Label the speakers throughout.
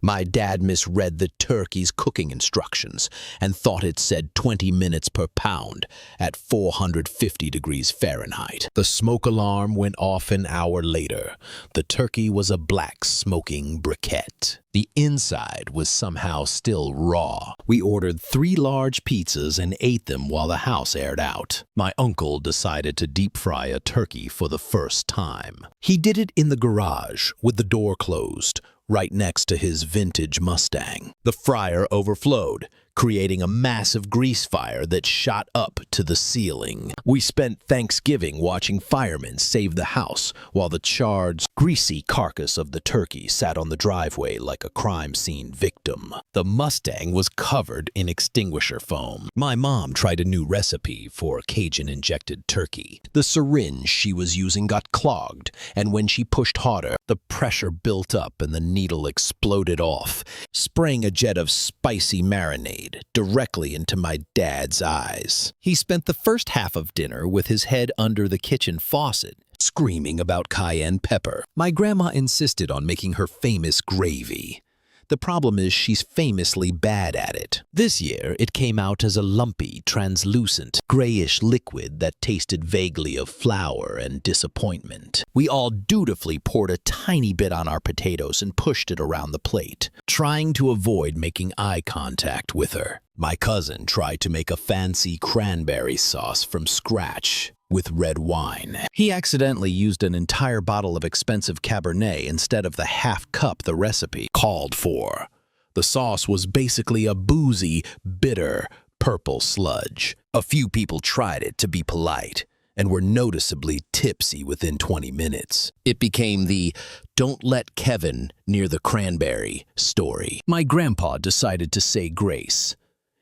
Speaker 1: My dad misread the turkey's cooking instructions and thought it said 20 minutes per pound at 450 degrees Fahrenheit. The smoke alarm went off an hour later. The turkey was a black smoking briquette. The inside was somehow still raw. We ordered 3 large pizzas and ate them while the house aired out. My uncle decided to deep fry a turkey for the first time. He did it in the garage with the door closed, right next to his vintage Mustang. The fryer overflowed, creating a massive grease fire that shot up to the ceiling. We spent Thanksgiving watching firemen save the house while the charred, greasy carcass of the turkey sat on the driveway like a crime scene victim. The Mustang was covered in extinguisher foam. My mom tried a new recipe for Cajun-injected turkey. The syringe she was using got clogged, and when she pushed harder, the pressure built up and the needle exploded off, spraying a jet of spicy marinade directly into my dad's eyes. He spent the first half of dinner with his head under the kitchen faucet, screaming about cayenne pepper. My grandma insisted on making her famous gravy. The problem is she's famously bad at it. This year, it came out as a lumpy, translucent, grayish liquid that tasted vaguely of flour and disappointment. We all dutifully poured a tiny bit on our potatoes and pushed it around the plate, trying to avoid making eye contact with her. My cousin tried to make a fancy cranberry sauce from scratch with red wine. He accidentally used an entire bottle of expensive Cabernet instead of the half cup the recipe called for. The sauce was basically a boozy, bitter, purple sludge. A few people tried it to be polite and were noticeably tipsy within 20 minutes. It became the "don't let Kevin near the cranberry" story. My grandpa decided to say grace.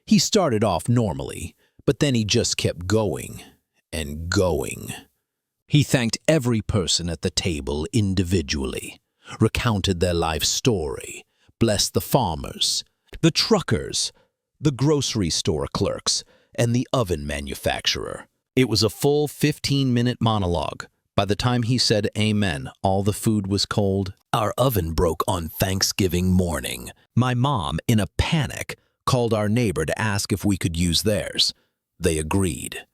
Speaker 1: He started off normally, but then he just kept going and going. He thanked every person at the table individually, recounted their life story, blessed the farmers, the truckers, the grocery store clerks, and the oven manufacturer. It was a full 15-minute monologue. By the time he said amen, all the food was cold. Our oven broke on Thanksgiving morning. My mom, in a panic, called our neighbor to ask if we could use theirs. They agreed.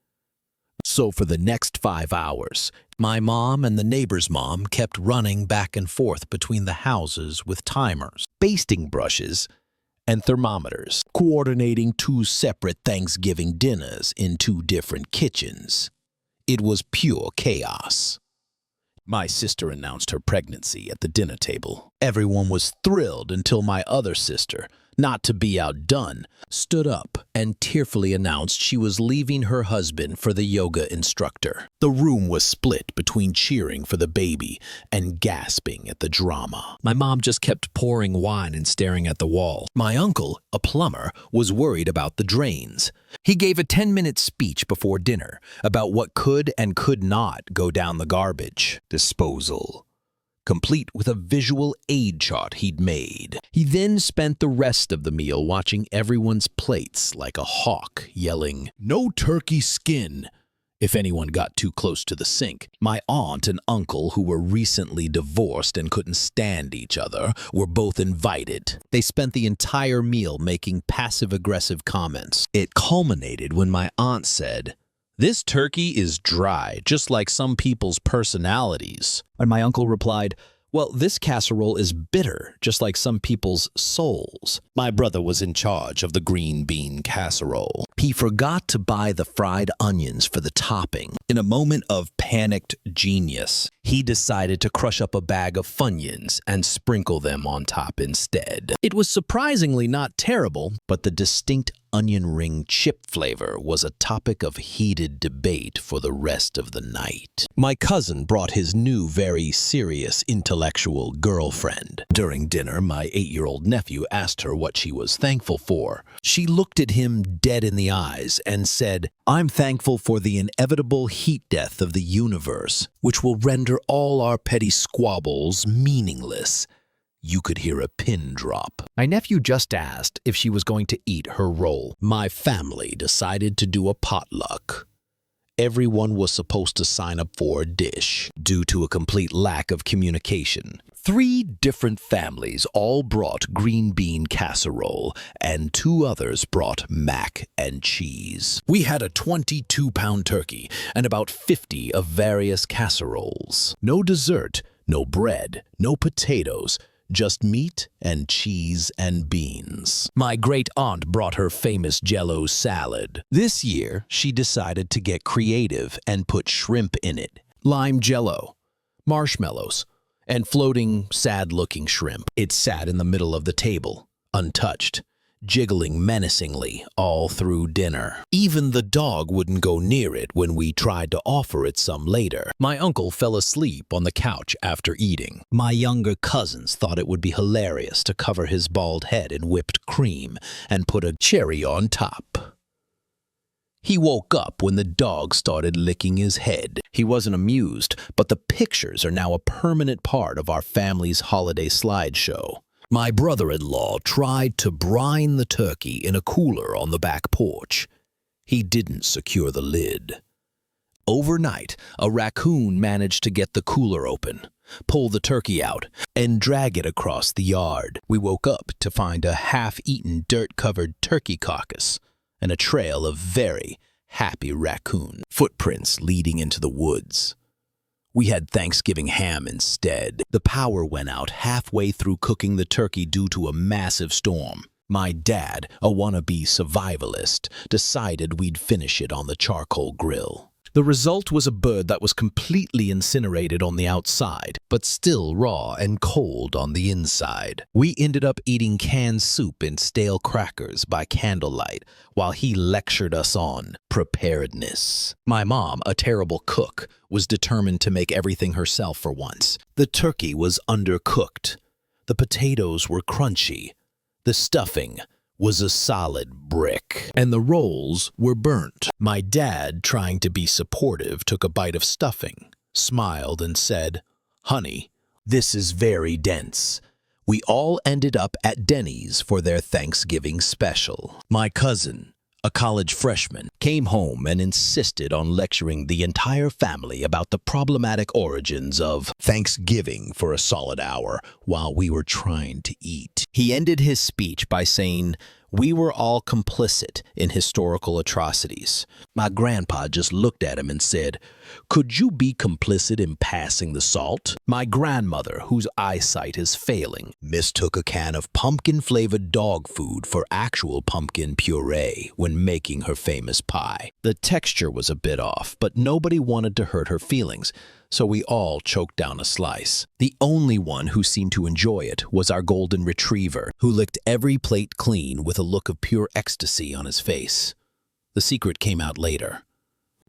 Speaker 1: So for the next 5 hours, my mom and the neighbor's mom kept running back and forth between the houses with timers, basting brushes, and thermometers, coordinating 2 separate Thanksgiving dinners in 2 different kitchens. It was pure chaos. My sister announced her pregnancy at the dinner table. Everyone was thrilled until my other sister, not to be outdone, stood up and tearfully announced she was leaving her husband for the yoga instructor. The room was split between cheering for the baby and gasping at the drama. My mom just kept pouring wine and staring at the wall. My uncle, a plumber, was worried about the drains. He gave a 10-minute speech before dinner about what could and could not go down the garbage disposal, complete with a visual aid chart he'd made. He then spent the rest of the meal watching everyone's plates like a hawk, yelling, "No turkey skin," if anyone got too close to the sink. My aunt and uncle, who were recently divorced and couldn't stand each other, were both invited. They spent the entire meal making passive-aggressive comments. It culminated when my aunt said, "This turkey is dry, just like some people's personalities." And my uncle replied, "Well, this casserole is bitter, just like some people's souls." My brother was in charge of the green bean casserole. He forgot to buy the fried onions for the topping. In a moment of panicked genius, he decided to crush up a bag of Funyuns and sprinkle them on top instead. It was surprisingly not terrible, but the distinct onion ring chip flavor was a topic of heated debate for the rest of the night. My cousin brought his new, very serious intellectual girlfriend. During dinner, my 8-year-old nephew asked her what she was thankful for. She looked at him dead in the eyes and said, "I'm thankful for the inevitable heat death of the universe, which will render all our petty squabbles meaningless." You could hear a pin drop. My nephew just asked if she was going to eat her roll. My family decided to do a potluck. everyone was supposed to sign up for a dish due to a complete lack of communication. 3 different families all brought green bean casserole, and 2 others brought mac and cheese. We had a 22-pound turkey and about 50 of various casseroles. No dessert, no bread, no potatoes, just meat and cheese and beans. My great-aunt brought her famous Jell-O salad. This year, she decided to get creative and put shrimp in it. Lime Jell-O, marshmallows, and floating, sad-looking shrimp. It sat in the middle of the table, untouched, jiggling menacingly all through dinner. Even the dog wouldn't go near it when we tried to offer it some later. My uncle fell asleep on the couch after eating. My younger cousins thought it would be hilarious to cover his bald head in whipped cream and put a cherry on top. He woke up when the dog started licking his head. He wasn't amused, but the pictures are now a permanent part of our family's holiday slideshow. My brother-in-law tried to brine the turkey in a cooler on the back porch. He didn't secure the lid. Overnight, a raccoon managed to get the cooler open, pull the turkey out, and drag it across the yard. We woke up to find a half-eaten, dirt-covered turkey carcass and a trail of very happy raccoon footprints leading into the woods. We had Thanksgiving ham instead. The power went out halfway through cooking the turkey due to a massive storm. My dad, a wannabe survivalist, decided we'd finish it on the charcoal grill. The result was a bird that was completely incinerated on the outside, but still raw and cold on the inside. We ended up eating canned soup and stale crackers by candlelight while he lectured us on preparedness. My mom, a terrible cook, was determined to make everything herself for once. The turkey was undercooked. The potatoes were crunchy. The stuffing was a solid brick, and the rolls were burnt. My dad, trying to be supportive, took a bite of stuffing, smiled, and said, "Honey, this is very dense." We all ended up at Denny's for their Thanksgiving special. My cousin, a college freshman, came home and insisted on lecturing the entire family about the problematic origins of Thanksgiving for a solid hour while we were trying to eat. He ended his speech by saying, "We were all complicit in historical atrocities." My grandpa just looked at him and said, "Could you be complicit in passing the salt?" My grandmother, whose eyesight is failing, mistook a can of pumpkin-flavored dog food for actual pumpkin puree when making her famous pie. The texture was a bit off, but nobody wanted to hurt her feelings, so we all choked down a slice. The only one who seemed to enjoy it was our golden retriever, who licked every plate clean with a look of pure ecstasy on his face. The secret came out later.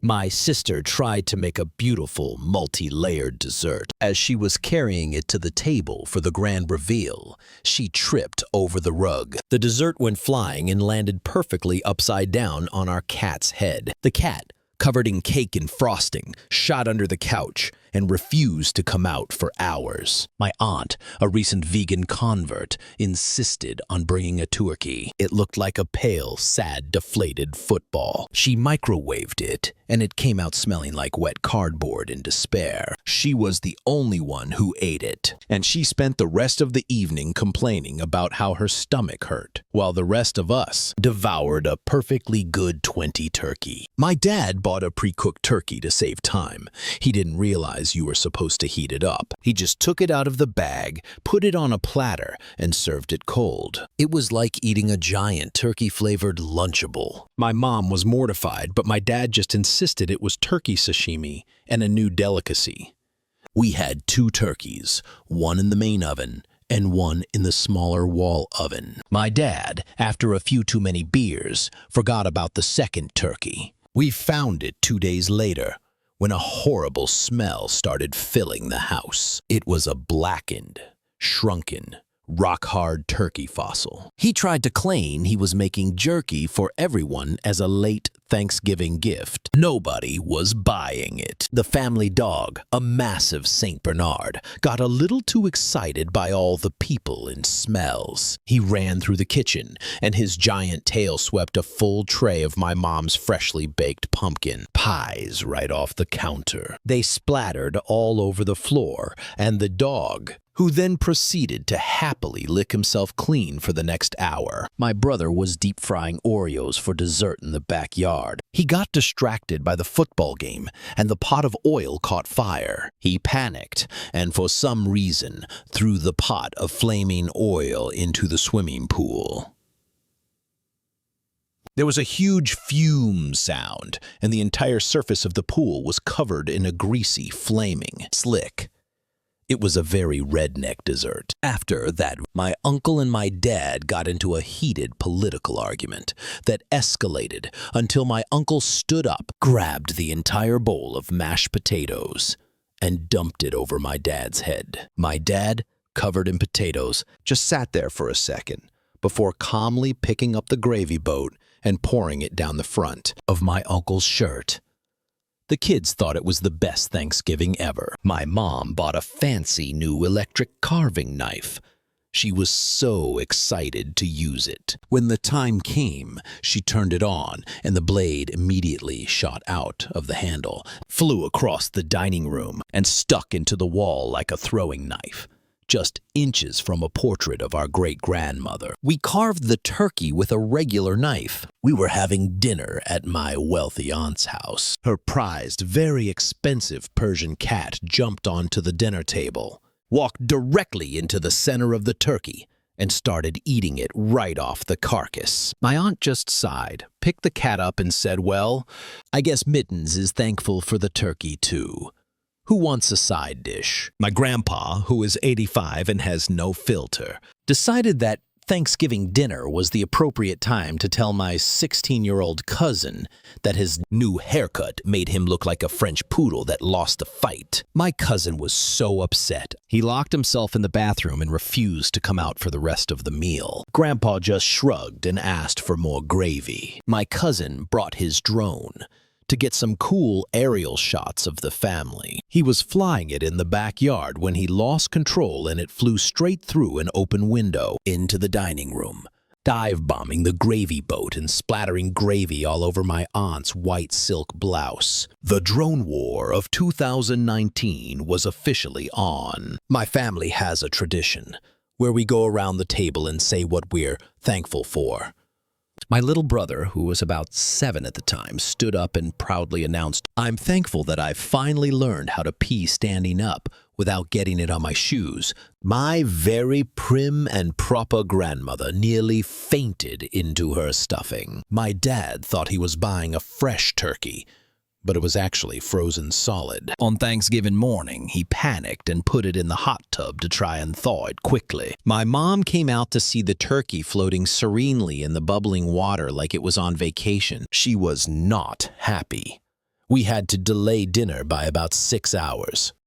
Speaker 1: My sister tried to make a beautiful, multi-layered dessert. As she was carrying it to the table for the grand reveal, she tripped over the rug. The dessert went flying and landed perfectly upside down on our cat's head. The cat, covered in cake and frosting, shot under the couch and refused to come out for hours. My aunt, a recent vegan convert, insisted on bringing a turkey. It looked like a pale, sad, deflated football. She microwaved it, and it came out smelling like wet cardboard in despair. She was the only one who ate it, and she spent the rest of the evening complaining about how her stomach hurt, while the rest of us devoured a perfectly good 20 turkey. My dad bought a pre-cooked turkey to save time. He didn't realize you were supposed to heat it up. He just took it out of the bag, put it on a platter, and served it cold. It was like eating a giant turkey-flavored Lunchable. My mom was mortified, but my dad just insisted it was turkey sashimi and a new delicacy. We had 2 turkeys, one in the main oven and one in the smaller wall oven. My dad, after a few too many beers, forgot about the second turkey. We found it 2 days later, when a horrible smell started filling the house. It was a blackened, shrunken, rock-hard turkey fossil.
Speaker 2: He tried to claim he was making jerky for everyone as a late Thanksgiving gift. Nobody was buying it. The family dog, a massive Saint Bernard, got a little too excited by all the people and smells. He ran through the kitchen, and his giant tail swept a full tray of my mom's freshly baked pumpkin pies right off the counter. They splattered all over the floor, and the dog, who then proceeded to happily lick himself clean for the next hour. My brother was deep frying Oreos for dessert in the backyard. He got distracted by the football game, and the pot of oil caught fire. He panicked, and for some reason threw the pot of flaming oil into the swimming pool. There was a huge fume sound, and the entire surface of the pool was covered in a greasy, flaming slick. It was a very redneck dessert. After that, my uncle and my dad got into a heated political argument that escalated until my uncle stood up, grabbed the entire bowl of mashed potatoes, and dumped it over my dad's head. My dad, covered in potatoes, just sat there for a second before calmly picking up the gravy boat and pouring it down the front of my uncle's shirt. The kids thought it was the best Thanksgiving ever. My mom bought a fancy new electric carving knife. She was so excited to use it. When the time came, she turned it on, and the blade immediately shot out of the handle, flew across the dining room, and stuck into the wall like a throwing knife, just inches from a portrait of our great-grandmother. We carved the turkey with a regular knife. We were having dinner at my wealthy aunt's house. Her prized, very expensive Persian cat jumped onto the dinner table, walked directly into the center of the turkey, and started eating it right off the carcass. My aunt just sighed, picked the cat up, and said, "Well, I guess Mittens is thankful for the turkey, too. Who wants a side dish?" My grandpa, who is 85 and has no filter, decided that Thanksgiving dinner was the appropriate time to tell my 16-year-old cousin that his new haircut made him look like a French poodle that lost a fight. My cousin was so upset. He locked himself in the bathroom and refused to come out for the rest of the meal. Grandpa just shrugged and asked for more gravy. My cousin brought his drone to get some cool aerial shots of the family. He was flying it in the backyard when he lost control and it flew straight through an open window into the dining room, dive-bombing the gravy boat and splattering gravy all over my aunt's white silk blouse. The drone war of 2019 was officially on. My family has a tradition where we go around the table and say what we're thankful for. My little brother, who was about 7 at the time, stood up and proudly announced, "I'm thankful that I've finally learned how to pee standing up without getting it on my shoes." My very prim and proper grandmother nearly fainted into her stuffing. My dad thought he was buying a fresh turkey, but it was actually frozen solid. On Thanksgiving morning, he panicked and put it in the hot tub to try and thaw it quickly. My mom came out to see the turkey floating serenely in the bubbling water like it was on vacation. She was not happy. We had to delay dinner by about 6 hours.